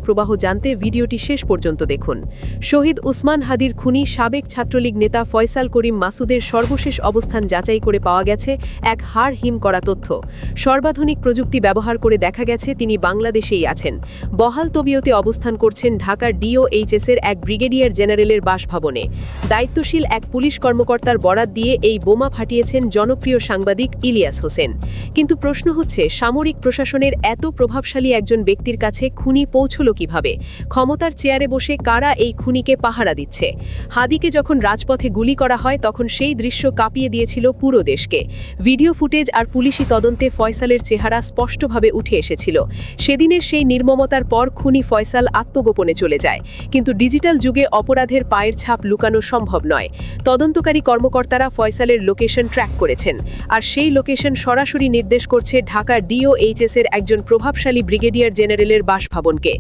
প্রবাহ জানতে ভিডিওটি শেষ পর্যন্ত দেখুন। শহীদ উসমান হাদির খুনি সাবেক ছাত্রলীগ নেতা ফয়সাল করিম মাসুদের সর্বশেষ অবস্থান যাচাই করে পাওয়া গেছে এক হাড় হিম করা তথ্য। সর্বাধুনিক প্রযুক্তি ব্যবহার করে দেখা গেছে তিনি বাংলাদেশেই আছেন। বহাল তবিয়তে অবস্থান করছেন ঢাকার ডিওএইচএসের এক ব্রিগেডিয়ার জেনারেলের বাসভবনে। দায়িত্বশীল এক পুলিশ কর্মকর্তার বরাত দিয়ে এই বোমা ফাটিয়েছেন জনপ্রিয় সাংবাদিক ইলিয়াস হোসেন। কিন্তু প্রশ্ন হচ্ছে, সামরিক প্রশাসনের এত প্রভাবশালী একজন ব্যক্তির কাছে খুনি পৌঁছল কিভাবে? ক্ষমতার চেয়ারে বসে কারা এই খুনিকে পাহারা দিচ্ছে? হাদিকে যখন রাজপথে গুলি করা হয় তখন সেই দৃশ্য কাঁপিয়ে দিয়েছিল পুরো দেশকে। ভিডিও ফুটেজ আর পুলিশি তদন্তে ফয়সালের চেহারা স্পষ্টভাবে উঠে এসেছিল। সেদিনের সেই নির্মমতার পর খুনি ফয়সাল আত্মগোপনে চলে যায়। কিন্তু ডিজিটাল যুগে অপরাধের পায়ের ছাপ লুকানো সম্ভব নয়। তদন্তকারী কর্মকর্তারা ফয়সালের লোকেশন ট্র্যাক করেছেন, আর সেই লোকেশন সরাসরি নির্দেশ করছে ঢাকার ডিওএইচএসের একজন প্রভাবশালী ব্রিগেডিয়ার জেনারেলের বাসভবনকে।